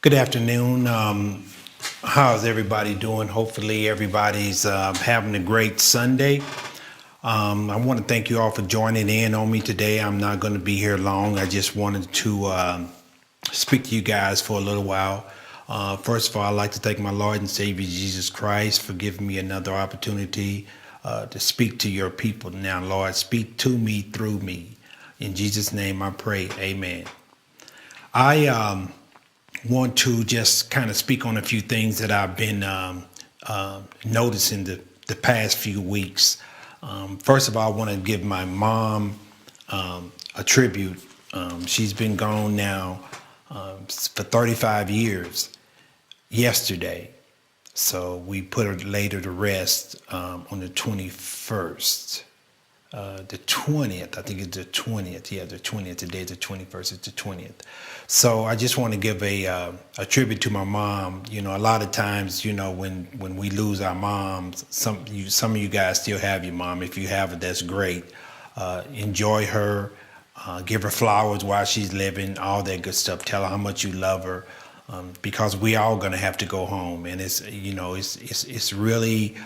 Good afternoon. How's everybody doing? Hopefully, everybody's having a great Sunday. I want to thank you all for joining in on me today. I'm not going to be here long. I just wanted to speak to you guys for a little while. First of all, I'd like to thank my Lord and Savior Jesus Christ for giving me another opportunity to speak to your people. Now, Lord, speak to me through me. In Jesus' name I pray. Amen. I want to just kind of speak on a few things that I've been noticing the past few weeks. First of all, I want to give my mom a tribute. She's been gone now for 35 years yesterday. So we put her later to rest on the 21st. The 20th, I think it's the 20th. Yeah, the 20th. Today, the 21st. It's the 20th. So I just want to give a tribute to my mom. You know, a lot of times, you know, when we lose our moms, some of you guys still have your mom. If you have her, that's great. Enjoy her. Give her flowers while she's living. All that good stuff. Tell her how much you love her. Because we all gonna have to go home, and it's really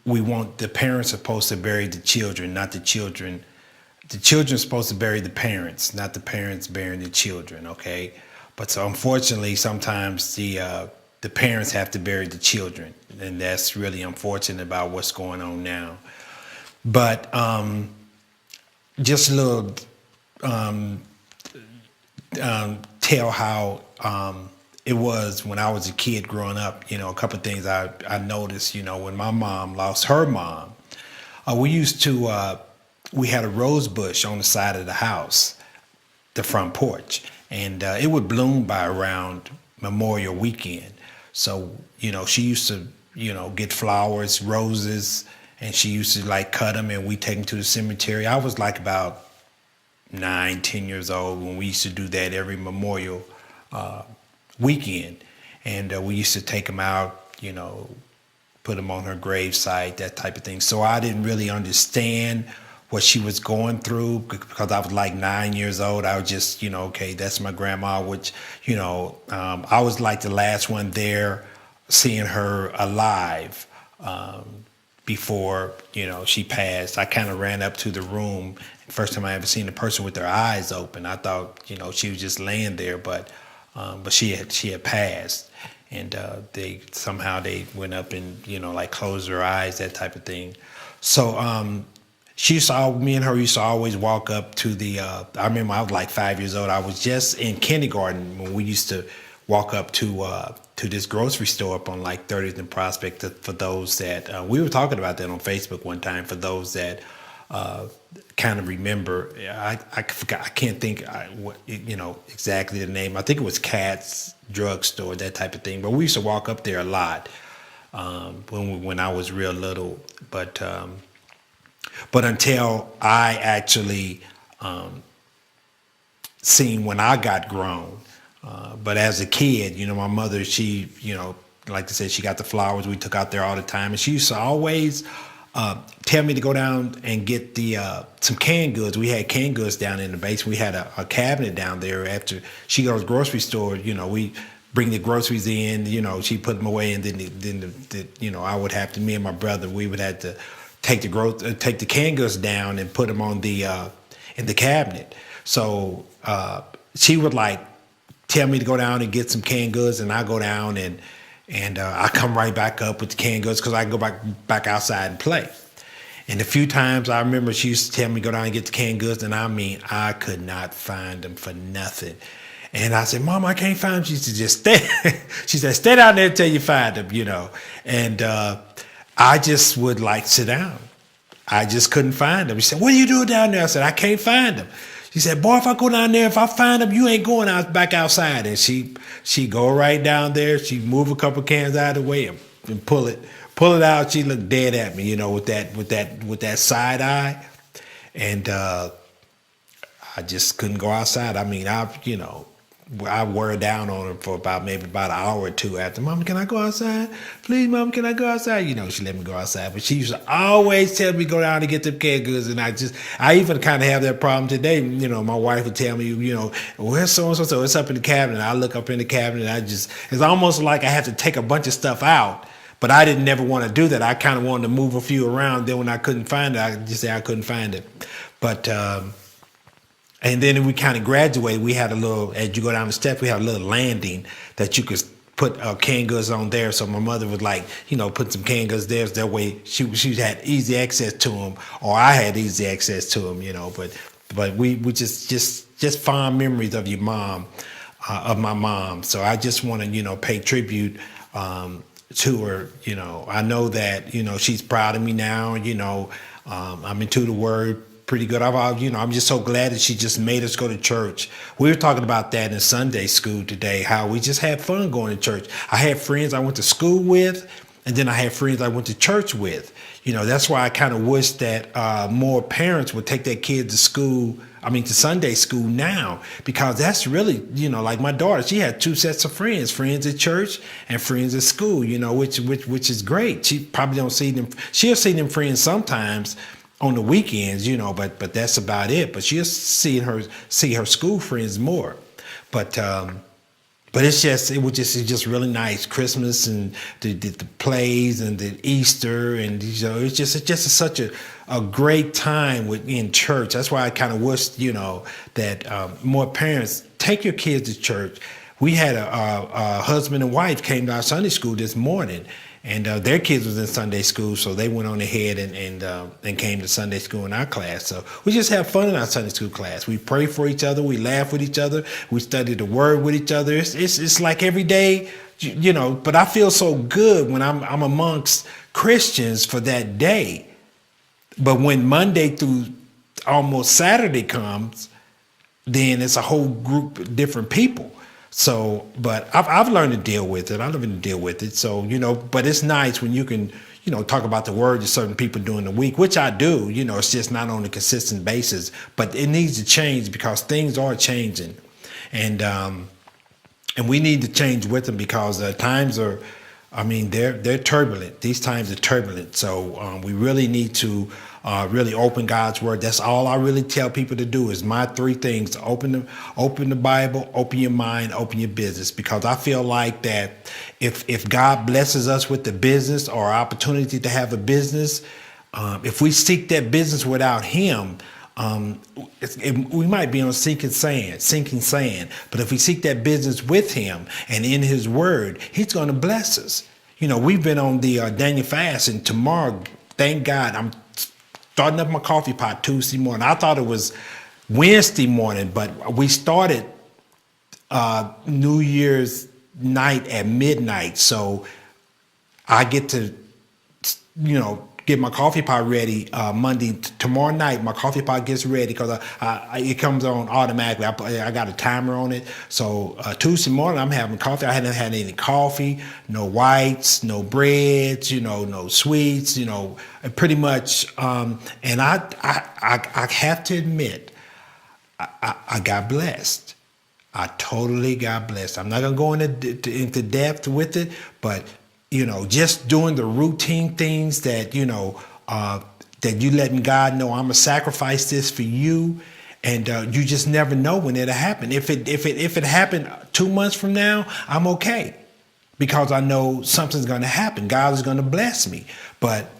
we want the parents are supposed to bury the children, not the children. The children are supposed to bury the parents, not the parents burying the children. Okay, but so unfortunately, sometimes the parents have to bury the children, and that's really unfortunate about what's going on now. But just a little tell how it was when I was a kid growing up. You know, a couple of things I noticed. You know, when my mom lost her mom, we had a rose bush on the side of the house, the front porch, and it would bloom by around Memorial Weekend. So, you know, she used to, you know, get flowers, roses, and she used to like cut them, and we take them to the cemetery. I was like about 9, 10 years old when we used to do that every Memorial weekend, and we used to take them out, you know, put them on her gravesite, that type of thing. So I didn't really understand what she was going through because I was like 9 years old. I was just, you know, okay, that's my grandma, which, you know, I was like the last one there seeing her alive before, you know, she passed. I kind of ran up to the room. First time I ever seen a person with their eyes open. I thought, you know, she was just laying there, but she had passed, and they went up and, you know, like closed her eyes, that type of thing. So me and her used to always walk up to the. I remember I was like 5 years old. I was just in kindergarten when we used to walk up to this grocery store up on like 30th and Prospect. For those that we were talking about that on Facebook one time. For those that kind of remember, I forgot. I can't think what, you know, exactly the name. I think it was Cat's Drugstore, that type of thing. But we used to walk up there a lot when I was real little. But until I actually seen when I got grown. But as a kid, you know, my mother, she, you know, like I said, she got the flowers. We took out there all the time, and she used to always tell me to go down and get some canned goods. We had canned goods down in the basement. We had a cabinet down there. After she goes to the grocery store, you know, we bring the groceries in. You know, she put them away, and then you know, I would have to. Me and my brother, we would have to take the canned goods down and put them on in the cabinet. So she would like tell me to go down and get some canned goods, and I go down and I come right back up with the canned goods because I can go back outside and play. And a few times I remember she used to tell me to go down and get the canned goods, and I mean, I could not find them for nothing. And I said, Mom, I can't find them. She said, just stay. She said, stay down there until you find them, you know. And I just would like sit down. I just couldn't find them. She said, what are you doing down there? I said, I can't find them. She said, boy, if I go down there, if I find them, you ain't going back outside. And she go right down there. She move a couple cans out of the way and pull it out. She looked dead at me, you know, with that side eye. And I just couldn't go outside. I mean, you know, I wore down on her for maybe about an hour or two after. Mama, can I go outside? Please, Mama, can I go outside? You know, she let me go outside, but she used to always tell me to go down and get them canned goods. And I even kind of have that problem today. You know, my wife would tell me, you know, where's so and so? So it's up in the cabinet. I look up in the cabinet. And it's almost like I have to take a bunch of stuff out. But I didn't never want to do that. I kind of wanted to move a few around. Then when I couldn't find it, I just say I couldn't find it. But and then we kind of graduated. We had a little, as you go down the steps, we had a little landing that you could put canned goods on there. So my mother would like, you know, put some canned goods there. So that way she had easy access to them, or I had easy access to them, you know. But we just fond memories of your mom, of my mom. So I just want to, you know, pay tribute to her. You know, I know that, you know, she's proud of me now. You know, I'm into the word pretty good. I'm just so glad that she just made us go to church. We were talking about that in Sunday school today, how we just had fun going to church. I had friends I went to school with, and then I had friends I went to church with. You know, that's why I kind of wish that more parents would take their kids to Sunday school now, because that's really, you know, like my daughter, she had two sets of friends at church and friends at school, you know, which is great. She probably don't see them. She'll see them friends sometimes on the weekends, you know, but that's about it. But she'll see her school friends more. But it's just really nice. Christmas and the plays and the Easter, and you know, it's just such a great time in church. That's why I kind of wish, you know, that more parents take your kids to church. We had a husband and wife came to our Sunday school this morning, and their kids was in Sunday school, so they went on ahead and came to Sunday school in our class. So we just have fun in our Sunday school class. We pray for each other. We laugh with each other. We study the Word with each other. It's like every day, you know. But I feel so good when I'm amongst Christians for that day. But when Monday through almost Saturday comes, then it's a whole group of different people. So, but I've learned to deal with it. I learned to deal with it. So, you know, but it's nice when you can, you know, talk about the word to certain people during the week, which I do. You know, it's just not on a consistent basis, but it needs to change because things are changing, and we need to change with them because times are, I mean, they're turbulent. These times are turbulent. So we really need to really open God's word. That's all I really tell people to do is my three things: open the Bible, open your mind, open your business. Because I feel like that if God blesses us with the business or opportunity to have a business, if we seek that business without Him, we might be on sinking sand. But if we seek that business with Him and in His Word, He's going to bless us. You know, we've been on the Daniel fast, and tomorrow, thank God, I'm starting up my coffee pot Tuesday morning. I thought it was Wednesday morning, but we started New Year's night at midnight. So I get to, you know, get my coffee pot ready tomorrow night. My coffee pot gets ready because it comes on automatically. I got a timer on it. So Tuesday morning I'm having coffee. I hadn't had any coffee, no whites, no breads, you know, no sweets, you know, pretty much. And I have to admit, I got blessed. I totally got blessed. I'm not gonna go into depth with it, but you know, just doing the routine things that, you know, that you letting God know I'm gonna sacrifice this for you, and you just never know when it'll happen. If it happened 2 months from now, I'm okay, because I know something's gonna happen. God is gonna bless me. But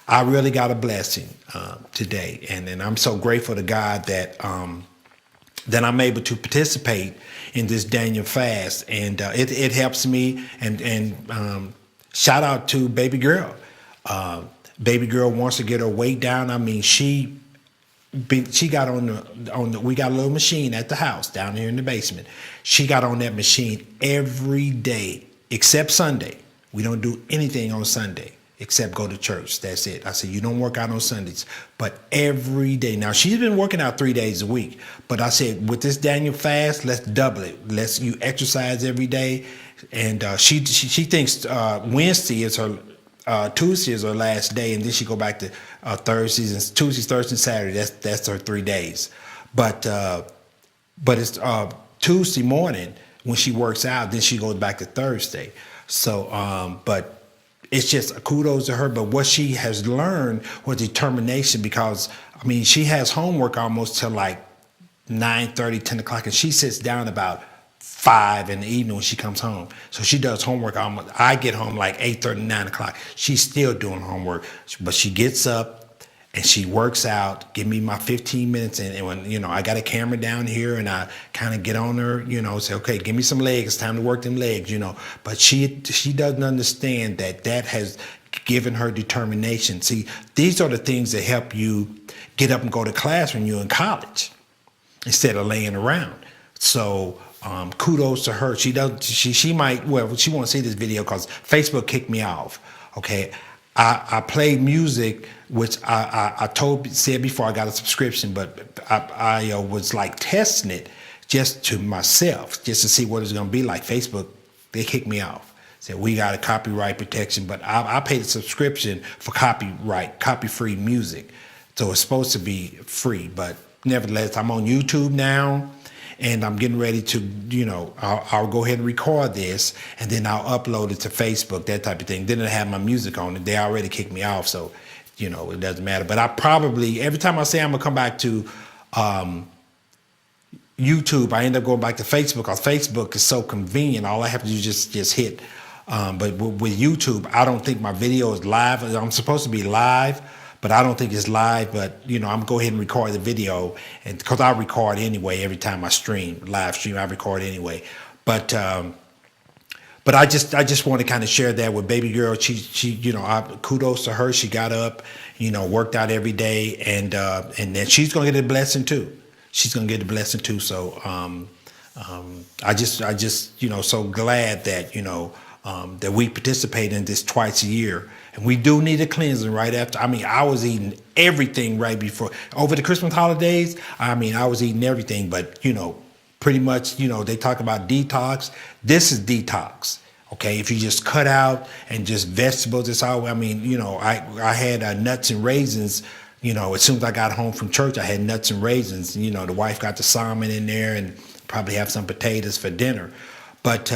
I really got a blessing today, and I'm so grateful to God that that I'm able to participate in this Daniel fast, and it helps me. And shout out to baby girl. Baby girl wants to get her weight down. I mean, she got on the we got a little machine at the house down here in the basement. She got on that machine every day except Sunday. We don't do anything on Sunday except go to church. That's it. I said, you don't work out on Sundays, but every day. Now, she's been working out 3 days a week, but I said, with this Daniel fast, let's double it. You exercise every day. And she thinks Wednesday is her, Tuesday is her last day, and then she go back to Thursdays and Tuesdays, Thursdays, and Saturday. That's her 3 days. But it's Tuesday morning when she works out. Then she goes back to Thursday. So, but it's just kudos to her. But what she has learned was determination, because I mean, she has homework almost till like 9:30, 10 o'clock, and she sits down about 5 in the evening when she comes home. So she does homework almost. I get home like 8:30, 9 o'clock. She's still doing homework, but she gets up and she works out, give me my 15 minutes. And when, you know, I got a camera down here and I kind of get on her, you know, say, okay, give me some legs. It's time to work them legs, you know. But she doesn't understand that has given her determination. See, these are the things that help you get up and go to class when you're in college instead of laying around. So kudos to her. She might, well, she won't see this video because Facebook kicked me off. Okay. I play music, which I said before I got a subscription, but I was like testing it just to myself, just to see what it's going to be like. Facebook, they kicked me off. Said, we got a copyright protection, but I paid a subscription for copy-free music. So it's supposed to be free, but nevertheless, I'm on YouTube now. And I'm getting ready to, you know, I'll go ahead and record this, and then I'll upload it to Facebook, that type of thing. Then it'll have my music on it. They already kicked me off, so, you know, it doesn't matter. But I probably, every time I say I'm going to come back to YouTube, I end up going back to Facebook, because Facebook is so convenient. All I have to do is just hit. But with YouTube, I don't think my video is live. I'm supposed to be live, but I don't think it's live. But, you know, I'm going to go ahead and record the video, and because I record anyway every time I live stream, I record anyway. But I just want to kind of share that with baby girl. She you know, kudos to her. She got up, you know, worked out every day, and then she's going to get a blessing too. She's going to get a blessing too. So I just you know, so glad that, you know, that we participate in this twice a year. And we do need a cleansing right after. I mean, I was eating everything right before. Over the Christmas holidays, I mean, I was eating everything. But, you know, pretty much, you know, they talk about detox. This is detox. Okay, if you just cut out and just vegetables, it's all, I mean, you know, I had nuts and raisins. You know, as soon as I got home from church, I had nuts and raisins. You know, the wife got the salmon in there and probably have some potatoes for dinner. But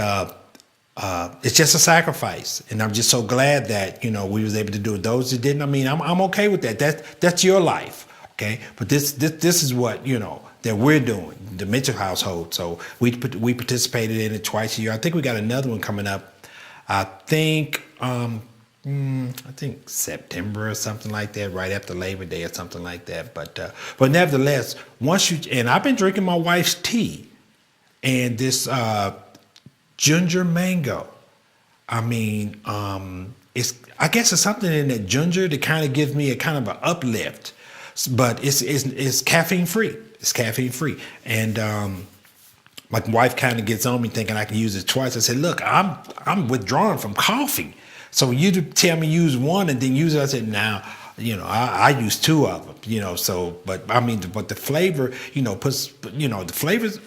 it's just a sacrifice, and I'm just so glad that, you know, we was able to do it. Those that didn't, I mean, I'm okay with that. That's your life, okay? But this is what, you know, that we're doing, the Mitchell household. So we participated in it twice a year. I think we got another one coming up. I think September or something like that, right after Labor Day or something like that. But nevertheless, and I've been drinking my wife's tea, and this ginger mango. I mean, I guess it's something in that ginger that kind of gives me a kind of an uplift, but it's caffeine free. It's caffeine free, and my wife kind of gets on me thinking I can use it twice. I said, look, I'm withdrawing from coffee, so you tell me use one and then use it. I said, now, you know, I use 2 of them, you know. So, but I mean, but the flavor, you know, the flavors,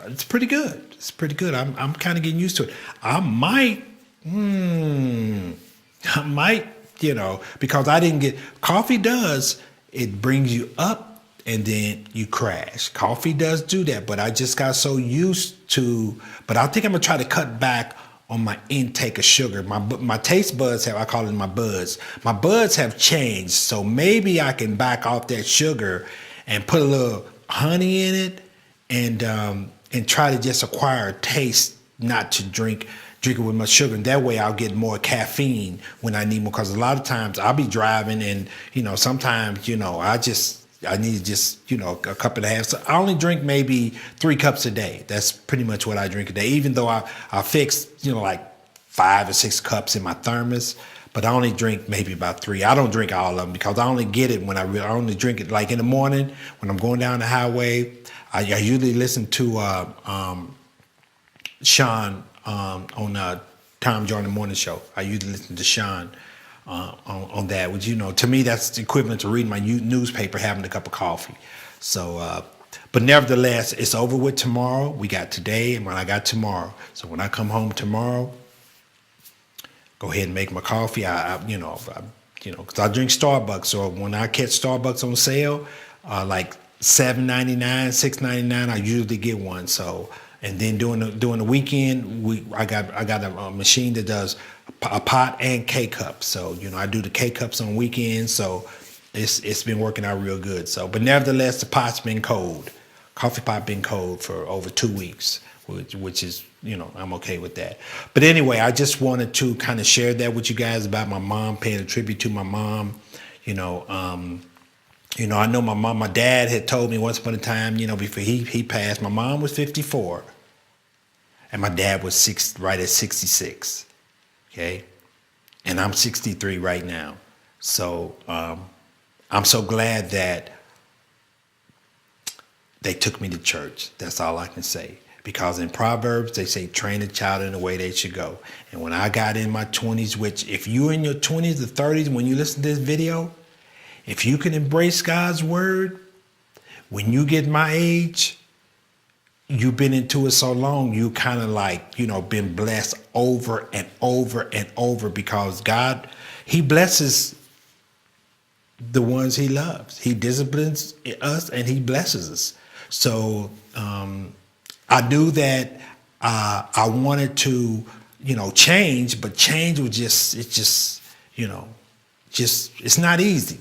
it's pretty good. It's pretty good. I'm kind of getting used to it. I might, you know, because I didn't get, coffee does, it brings you up and then you crash. Coffee does do that, but I just got so used to, but I think I'm gonna try to cut back on my intake of sugar. My taste buds I call it my buds. My buds have changed, so maybe I can back off that sugar and put a little honey in it, and try to just acquire a taste, not to drink it with much sugar. And that way I'll get more caffeine when I need more, because a lot of times I'll be driving and, you know, sometimes, you know, I need just, you know, a cup and a half. So I only drink maybe 3 cups a day. That's pretty much what I drink a day, even though I fix, you know, like 5 or 6 cups in my thermos, but I only drink maybe about 3. I don't drink all of them because I only get it when I only drink it like in the morning when I'm going down the highway. I usually listen to Sean on Tom Jordan Morning Show. I usually listen to Sean on that, which, you know, to me that's the equivalent to reading my newspaper, having a cup of coffee. So, but nevertheless, it's over with tomorrow. We got today, and when I got tomorrow. So when I come home tomorrow, go ahead and make my coffee. You know, because I drink Starbucks. So when I catch Starbucks on sale, like $7.99, $6.99, I usually get one. So, And then during the weekend, I got a machine that does a pot and K cups. So I do the K cups on weekends. So it's been working out real good. So, but nevertheless, the pot's been cold. Coffee pot been cold for over 2 weeks, which is I'm okay with that. But anyway, I just wanted to kind of share that with you guys about my mom, paying a tribute to my mom. I know my dad had told me once upon a time, before he passed, my mom was 54 and my dad was right at 66. Okay. And I'm 63 right now. So I'm so glad that they took me to church. That's all I can say. Because in Proverbs, they say, train a child in the way they should go. And when I got in my 20s, which if you're in your 20s or 30s, when you listen to this video, if you can embrace God's word, when you get my age, you've been into it so long, you kind of been blessed over and over and over, because God, he blesses the ones he loves. He disciplines us and he blesses us. So I knew that I wanted to, change, but change was it's not easy.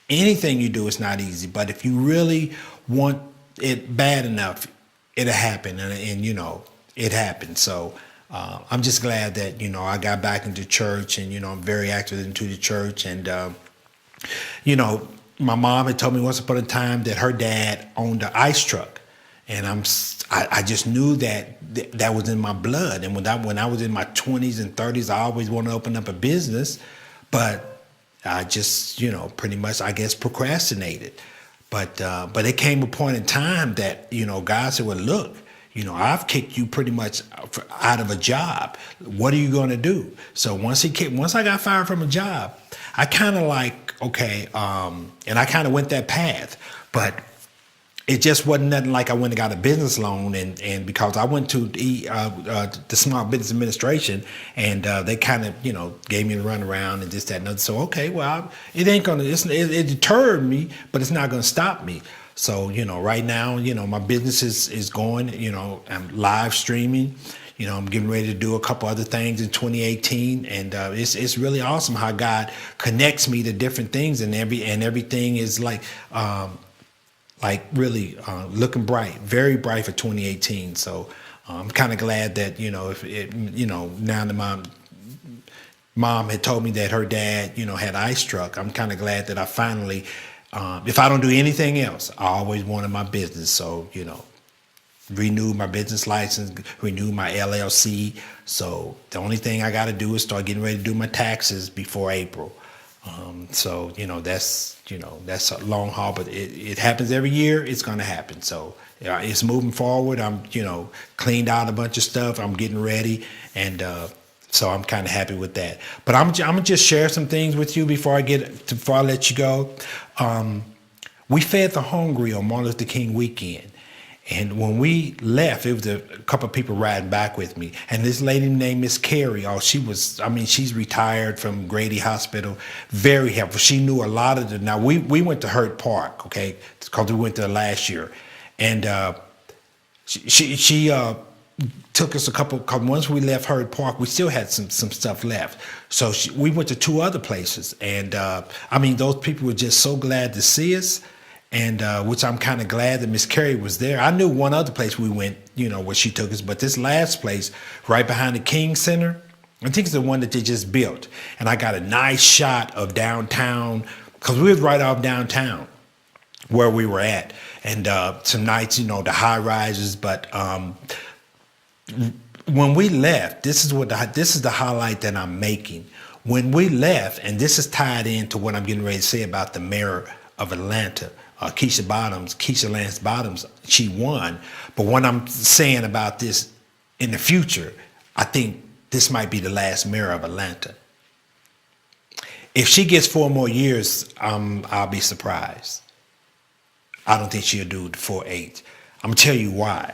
Anything you do is not easy, but if you really want it bad enough, it'll happen, and it happened. So I'm just glad that I got back into church, and I'm very active into the church, and my mom had told me once upon a time that her dad owned an ice truck, and I just knew that was in my blood. And when I was in my 20s and 30s, I always wanted to open up a business, but I just, pretty much, I guess, procrastinated. But it came a point in time that, God said, well, look, I've kicked you pretty much out of a job. What are you going to do? So once I got fired from a job, I kind of okay, and I kind of went that path. But it just wasn't nothing like I went and got a business loan, and because I went to the Small Business Administration, and they kind of gave me the runaround and this, that, and other. So okay, well, it ain't gonna it deterred me, but it's not gonna stop me. So right now my business is going. I'm live streaming. I'm getting ready to do a couple other things in 2018, and it's really awesome how God connects me to different things, and everything is really looking bright, very bright for 2018. So I'm kind of glad that, now that my mom had told me that her dad, had ice truck, I'm kind of glad that I finally, if I don't do anything else, I always wanted my business. So, renew my business license, renew my LLC. So the only thing I got to do is start getting ready to do my taxes before April. So that's a long haul, but it happens every year. It's going to happen. So it's moving forward. I'm cleaned out a bunch of stuff. I'm getting ready, and so I'm kind of happy with that. But I'm gonna just share some things with you before I let you go. We fed the hungry on Martin Luther King weekend. And when we left, it was a couple of people riding back with me. And this lady named Miss Carey, she's retired from Grady Hospital, very helpful. She knew a lot of now we went to Hurt Park, okay, because we went there last year. And she took us because once we left Hurt Park, we still had some stuff left. So we went to 2 other places. And those people were just so glad to see us. And which I'm kind of glad that Miss Carey was there. I knew one other place we went, where she took us, but this last place, right behind the King Center, I think it's the one that they just built. And I got a nice shot of downtown, because we was right off downtown where we were at. And some nights, the high rises. But when we left, this is the highlight that I'm making. When we left, and this is tied into what I'm getting ready to say about the mayor of Atlanta, Keisha Lance Bottoms, she won. But what I'm saying about this in the future, I think this might be the last mayor of Atlanta. If she gets 4 more years, I'll be surprised. I don't think she'll do the 4-8. I'm gonna tell you why.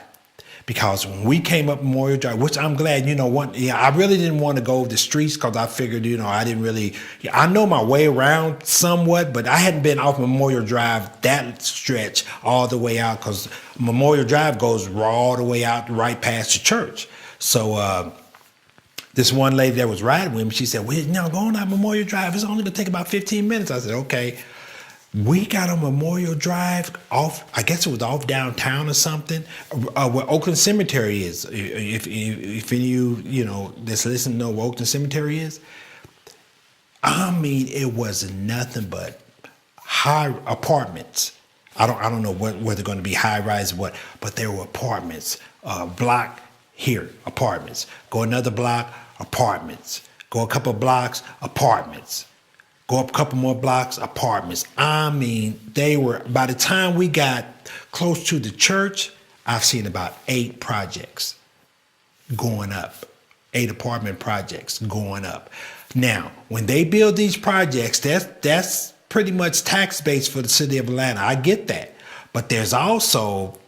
because when we came up Memorial Drive, which I'm glad, I really didn't want to go the streets because I figured, I didn't really, I know my way around somewhat, but I hadn't been off Memorial Drive that stretch all the way out, because Memorial Drive goes all the way out right past the church. So this one lady that was riding with me, she said, well, going out Memorial Drive, it's only going to take about 15 minutes. I said, okay. We got on Memorial Drive off, I guess it was off downtown or something, where Oakland Cemetery is. If any of you, that's listening know where Oakland Cemetery is. I mean, it was nothing but high apartments. I don't know whether they're going to be high rise or what, but there were apartments. Block here, apartments. Go another block, apartments. Go a couple of blocks, apartments. Go up a couple more blocks, apartments. I mean, by the time we got close to the church, I've seen about 8 projects going up, 8 apartment projects going up. Now, when they build these projects, that's pretty much tax base for the city of Atlanta. I get that. But there's also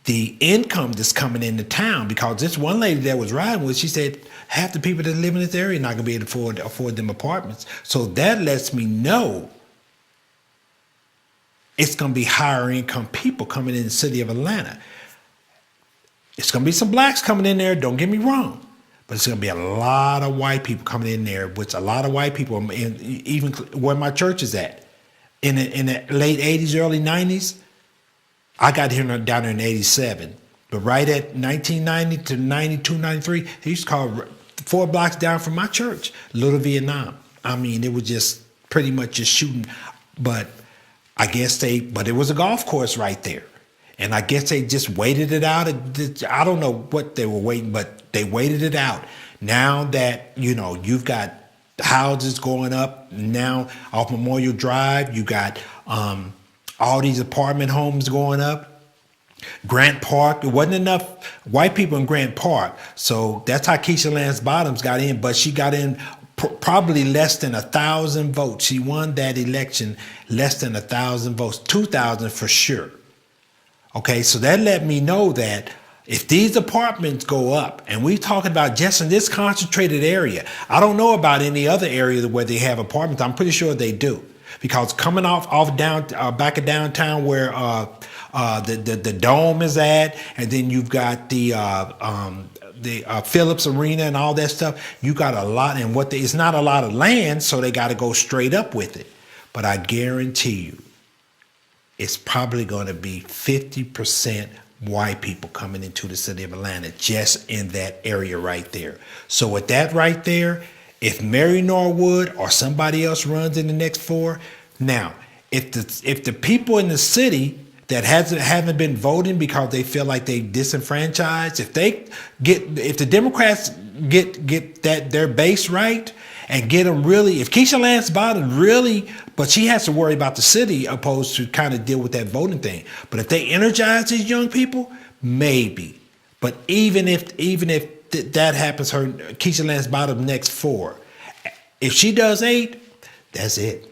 the income that's coming into town, because this one lady that was riding with, she said half the people that live in this area are not going to be able to afford them apartments. So that lets me know it's going to be higher income people coming in the city of Atlanta. It's going to be some blacks coming in there, don't get me wrong, but it's going to be a lot of white people coming in there, which a lot of white people, even where my church is at, in the late 80s, early 90s. I got here down there in 87, but right at 1990 to 92, 93, they used to call 4 blocks down from my church, Little Vietnam. I mean, it was just pretty much just shooting, but but it was a golf course right there. And I guess they just waited it out. I don't know what they were waiting, but they waited it out. Now that, you've got houses going up now off Memorial Drive, you got, all these apartment homes going up. Grant Park, it wasn't enough white people in Grant Park. So that's how Keisha Lance Bottoms got in, but she got in probably less than 1,000 votes. She won that election less than 1,000 votes, 2,000 for sure. Okay, so that let me know that if these apartments go up, and we're talking about just in this concentrated area, I don't know about any other area where they have apartments. I'm pretty sure they do. Because coming off down back of downtown where the Dome is at, and then you've got the Phillips Arena and all that stuff, you got a lot, and it's not a lot of land, so they got to go straight up with it. But I guarantee you, it's probably going to be 50% white people coming into the city of Atlanta just in that area right there. So with that right there, if Mary Norwood or somebody else runs in the next 4, now, if the people in the city that haven't been voting because they feel like they disenfranchised, if the Democrats get their base right and get them really, if Keisha Lance Bottoms really, but she has to worry about the city opposed to kind of deal with that voting thing. But if they energize these young people, maybe. But even if that happens, Keisha Lance Bottoms next 4. If she does 8, that's it.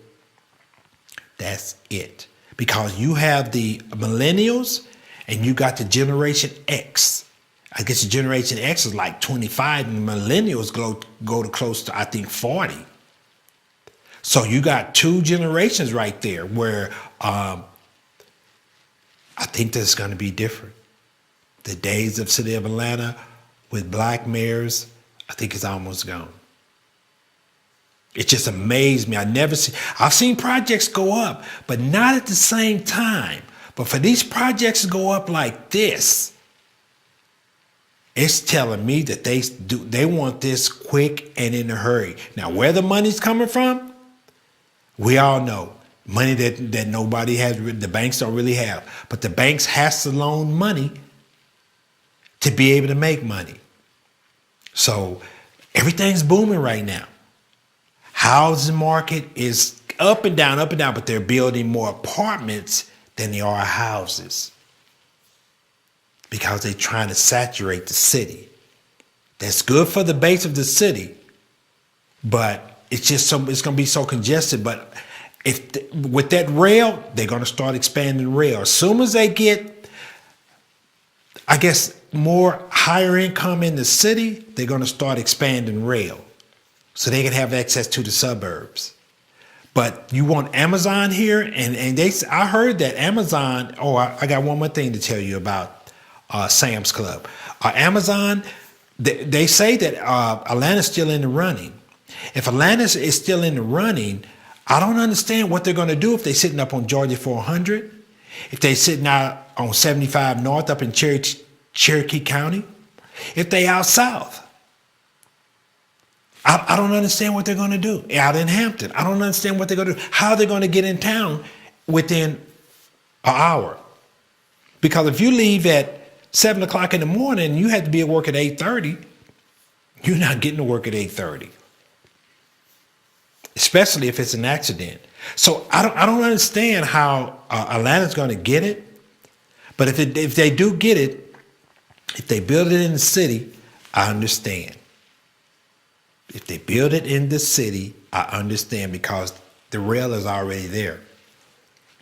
That's it. Because you have the millennials and you got the Generation X. I guess the Generation X is like 25 and the millennials go to close to, I think, 40. So you got 2 generations right there where I think that's going to be different. The days of City of Atlanta with black mayors, I think it's almost gone. It just amazed me. I've seen projects go up, but not at the same time. But for these projects to go up like this, it's telling me that they want this quick and in a hurry. Now, where the money's coming from, we all know. Money that nobody has, the banks don't really have. But the banks has to loan money to be able to make money. So everything's booming right now. Housing market is up and down, but they're building more apartments than they are houses because they're trying to saturate the city. That's good for the base of the city, but it's going to be so congested. But with that rail, they're going to start expanding rail. As soon as they get, I guess more higher income in the city, they're going to start expanding rail so they can have access to the suburbs. But you want Amazon here, and I heard that Amazon. Oh, I got one more thing to tell you about Sam's Club. Amazon, they say that Atlanta's still in the running. If Atlanta is still in the running, I don't understand what they're going to do if they're sitting up on Georgia 400, if they're sitting out on 75 North up in Cherokee County, if they out south. I don't understand what they're going to do out in Hampton. I don't understand what they're going to do. How they're going to get in town within an hour. Because if you leave at 7 o'clock in the morning, you have to be at work at 8:30. You're not getting to work at 8:30. Especially if it's an accident. So I don't understand how Atlanta's going to get it. But if they do get it, if they build it in the city, I understand. If they build it in the city, I understand because the rail is already there.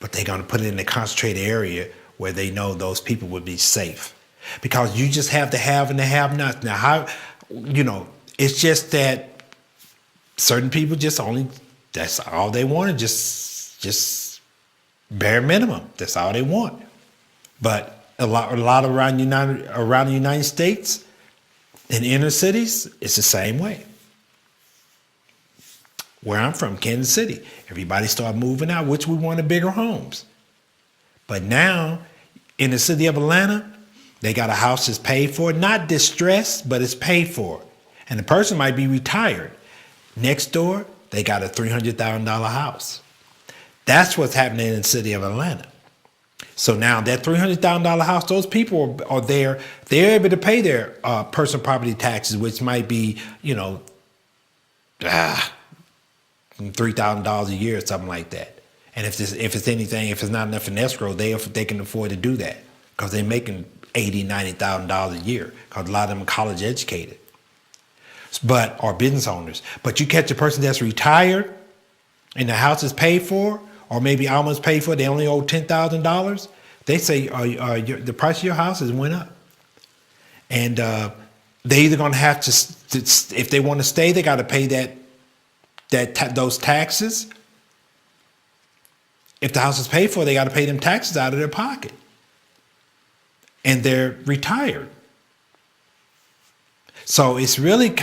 But they're going to put it in a concentrated area where they know those people would be safe. Because you just have the have and the have-nots. Now, how, it's just that certain people that's all they want, is just bare minimum. That's all they want. But a lot around the United States, in inner cities, it's the same way. Where I'm from, Kansas City, everybody started moving out, which we wanted bigger homes. But now, in the city of Atlanta, they got a house that's paid for, not distressed, but it's paid for. And the person might be retired. Next door, they got a $300,000 house. That's what's happening in the city of Atlanta. So now that $300,000 house, those people are there. They're able to pay their personal property taxes, which might be, $3,000 a year or something like that. And if it's not enough in escrow, they can afford to do that because they're making $80,000, $90,000 a year because a lot of them are college educated, or business owners. But you catch a person that's retired and the house is paid for, or maybe almost paid for, they only owe $10,000. They say the price of your house has went up, and they either going to have to, if they want to stay, they got to pay those taxes. If the house is paid for, they got to pay them taxes out of their pocket. And they're retired. So it's really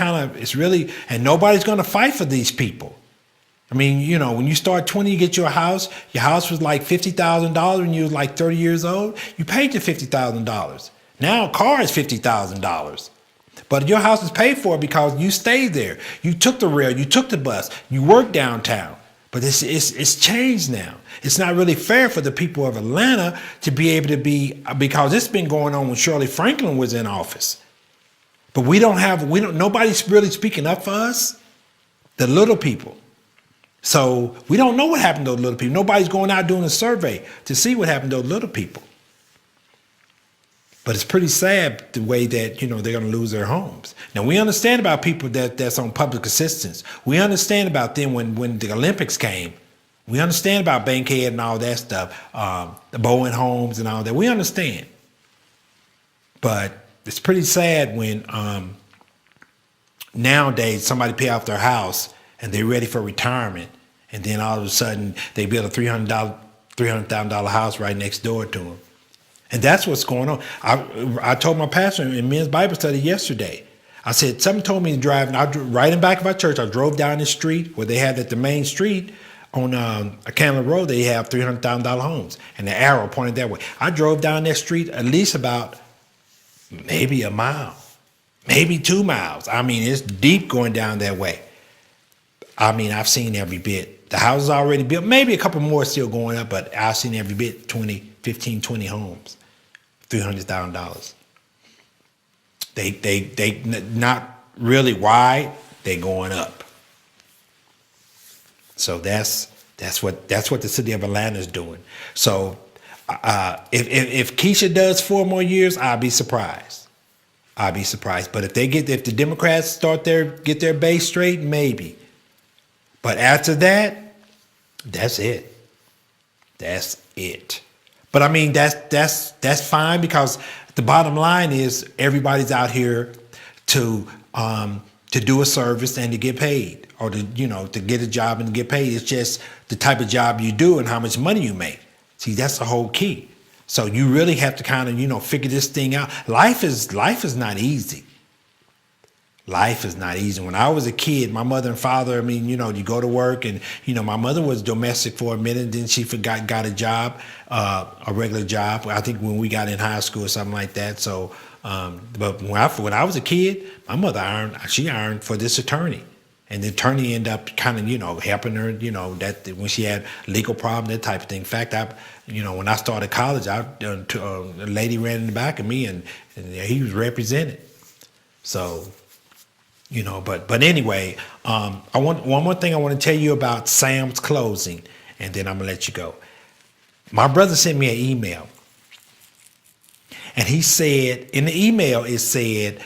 and nobody's going to fight for these people. I mean, when you start 20, you get your house was like $50,000 when you was like 30 years old. You paid your $50,000. Now a car is $50,000. But your house is paid for because you stayed there. You took the rail, you took the bus, you worked downtown. But it's changed now. It's not really fair for the people of Atlanta to be able to because it's been going on when Shirley Franklin was in office. But nobody's really speaking up for us, the little people. So we don't know what happened to those little people. Nobody's going out doing a survey to see what happened to those little people. But it's pretty sad the way that, they're going to lose their homes. Now, we understand about people that's on public assistance. We understand about them when the Olympics came. We understand about Bankhead and all that stuff, the Bowen homes and all that. We understand. But it's pretty sad when nowadays somebody pay off their house and they're ready for retirement. And then all of a sudden they build a $300,000 house right next door to them. And that's what's going on. I told my pastor in men's Bible study yesterday, I said, something told me to drive, and right in back of our church, I drove down the street where they had at the main street on Candler Road, they have $300,000 homes, and the arrow pointed that way. I drove down that street at least about maybe a mile, maybe 2 miles. I mean, it's deep going down that way. I mean, I've seen every bit. The house is already built, maybe a couple more still going up, but I've seen every bit, 15, 20 homes, $300,000. They not really wide, they going up. So that's what the city of Atlanta is doing. So if Keisha does 4 more years, I'll be surprised. But if the Democrats get their base straight, maybe. But after that, that's it. But I mean, that's fine, because the bottom line is everybody's out here to do a service and to get paid, or to get a job and to get paid. It's just the type of job you do and how much money you make. See, that's the whole key. So you really have to kind of figure this thing out. Life is not easy. Life is not easy. When I was a kid, my mother and father, I mean, you go to work, and, my mother was domestic for a minute, then she got a job, a regular job, I think when we got in high school or something like that. So, but when I was a kid, my mother ironed for this attorney. And the attorney ended up kind of, helping her, that when she had legal problem, that type of thing. In fact, when I started college, a lady ran in the back of me, and he was represented. So, but anyway, one more thing I want to tell you about Sam's closing, and then I'm gonna let you go. My brother sent me an email, and he said in the email it said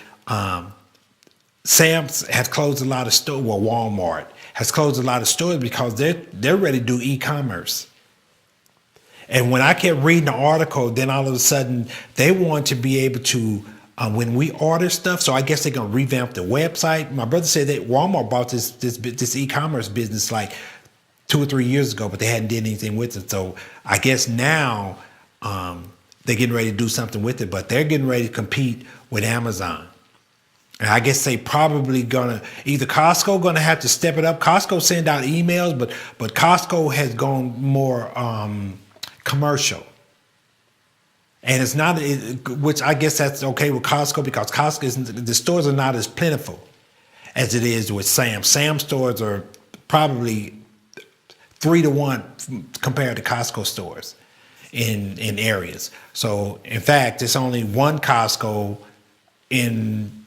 Sam's has closed a lot of stores. Well, Walmart has closed a lot of stores because they're ready to do e-commerce. And when I kept reading the article, then all of a sudden they want to be able to. When we order stuff, so I guess they're gonna revamp the website. My brother said that Walmart bought this e-commerce business like 2 or 3 years ago, but they hadn't did anything with it. So I guess now they're getting ready to do something with it, but they're getting ready to compete with Amazon. And I guess they probably either Costco gonna have to step it up. Costco send out emails, but Costco has gone more commercial. And it's not, which I guess that's okay with Costco, because the stores are not as plentiful as it is with Sam's. Sam's stores are probably 3 to 1 compared to Costco stores in areas. So in fact, it's only one Costco in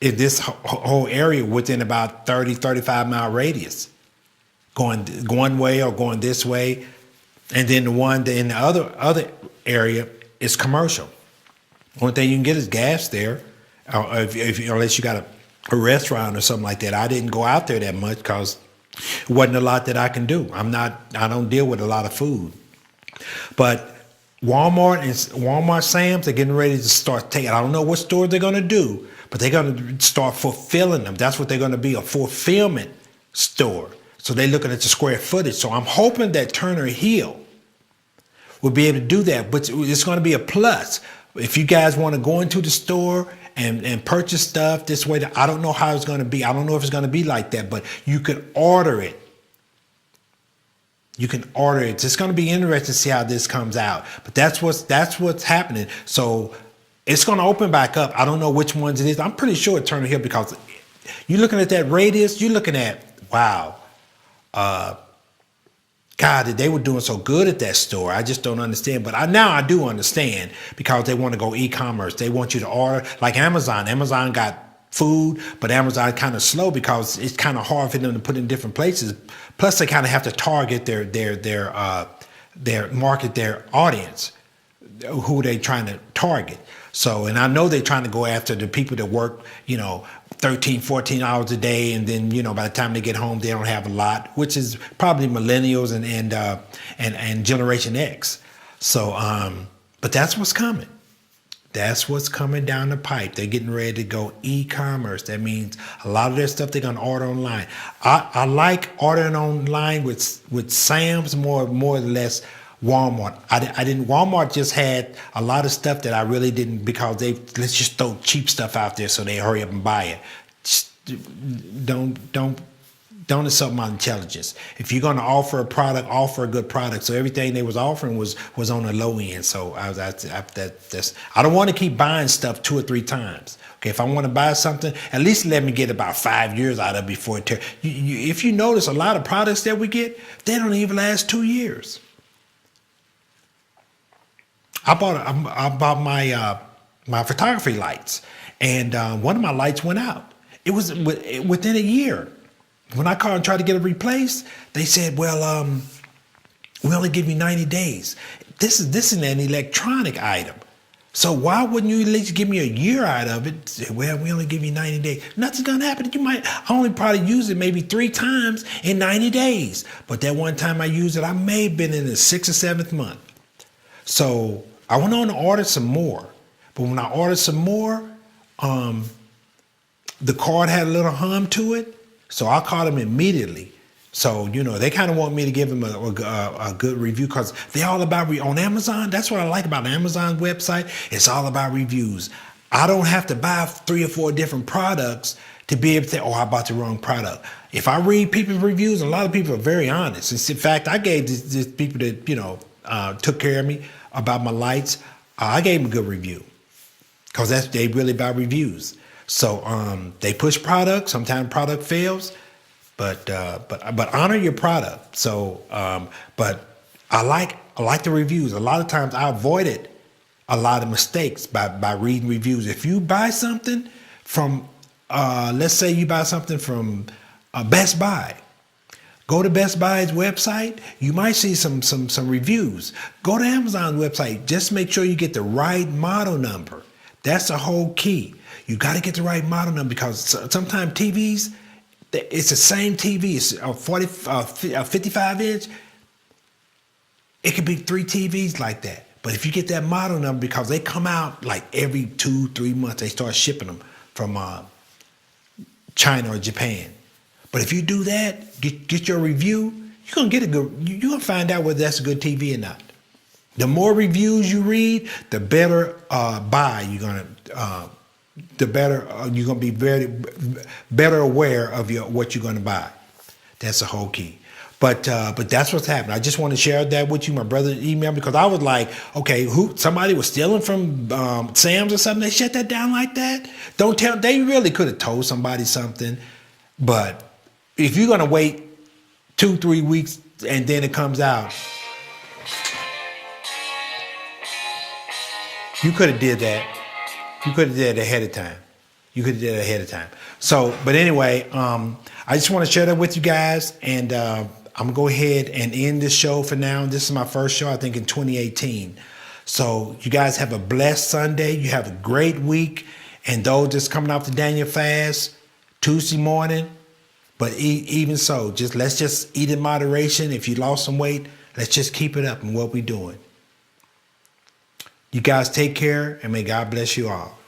this whole area within about 35 mile radius, going one way or going this way, and then the one in the other area. It's commercial. Only thing you can get is gas there, unless you got a restaurant or something like that. I didn't go out there that much because it wasn't a lot that I can do. I don't deal with a lot of food. But Walmart, Sam's, they're getting ready to start taking. I don't know what store they're going to do, but they're going to start fulfilling them. That's what they're going to be, a fulfillment store. So they're looking at the square footage. So I'm hoping that Turner Hill will be able to do that, but it's going to be a plus. If you guys want to go into the store and purchase stuff this way, I don't know how it's going to be. I don't know if it's going to be like that, but you can order it. You can order it. It's going to be interesting to see how this comes out. But that's what's happening. So it's going to open back up. I don't know which ones it is. I'm pretty sure it's Turner Hill, because you're looking at that radius. You're looking at, wow. God, they were doing so good at that store. I just don't understand. But now I do understand, because they want to go e-commerce. They want you to order like Amazon. Amazon got food, but Amazon kind of slow because it's kind of hard for them to put in different places. Plus, they kind of have to target their market, their audience, who they trying to target. So, and I know they're trying to go after the people that work, 13, 14 hours a day, and then, by the time they get home, they don't have a lot, which is probably millennials and Generation X. So, but that's what's coming. That's what's coming down the pipe. They're getting ready to go e-commerce. That means a lot of their stuff they're gonna order online. I like ordering online with Sam's more or less Walmart. I didn't. Walmart just had a lot of stuff that I really didn't, because let's just throw cheap stuff out there so they hurry up and buy it. Just don't insult my intelligence. If you're gonna offer a product, offer a good product. So everything they was offering was on the low end. So I don't want to keep buying stuff 2 or 3 times. Okay, if I want to buy something, at least let me get about 5 years out of it before it tears. If you notice, a lot of products that we get, they don't even last 2 years. I bought my photography lights, and one of my lights went out. It was within a year. When I called and tried to get it replaced, they said, "Well, we only give you 90 days. This is an electronic item, so why wouldn't you at least give me a year out of it?" Say, "Well, we only give you 90 days. Nothing's gonna happen. You might only probably use it maybe 3 times in 90 days. But that one time I used it, I may have been in the 6th or 7th month." So I went on to order some more. But when I ordered some more, the card had a little hum to it. So I called them immediately. So, they kind of want me to give them a good review because they're all about, on Amazon, that's what I like about Amazon's website. It's all about reviews. I don't have to buy 3 or 4 different products to be able to say, oh, I bought the wrong product. If I read people's reviews, and a lot of people are very honest. In fact, I gave these people that, took care of me about my lights, I gave them a good review because they really about reviews. So they push products. Sometimes product fails. But honor your product. So, but I like the reviews. A lot of times I avoided a lot of mistakes by reading reviews. If you buy something from, let's say you buy something from Best Buy, go to Best Buy's website. You might see some reviews. Go to Amazon's website. Just make sure you get the right model number. That's the whole key. You got to get the right model number because sometimes TVs. It's the same TV. It's a 55 inch. It could be 3 TVs like that. But if you get that model number, because they come out like every 2-3 months, they start shipping them from China or Japan. But if you do that, get your review, you're gonna get a good. You're gonna find out whether that's a good TV or not. The more reviews you read, the better buy you're gonna. The better you're gonna be better aware of what you're gonna buy. That's the whole key. But that's what's happening. I just want to share that with you. My brother emailed me because I was like, okay, somebody was stealing from Sam's or something. They shut that down like that. Don't tell. They really could have told somebody something. But if you're gonna wait 2-3 weeks and then it comes out, you could have did that. You could have did it ahead of time. So, but anyway, I just want to share that with you guys, and I'm gonna go ahead and end this show for now. This is my first show, I think, in 2018. So, you guys have a blessed Sunday. You have a great week, and those just coming off the Daniel fast Tuesday morning. But even so, let's just eat in moderation. If you lost some weight, let's just keep it up in what we're doing. You guys take care, and may God bless you all.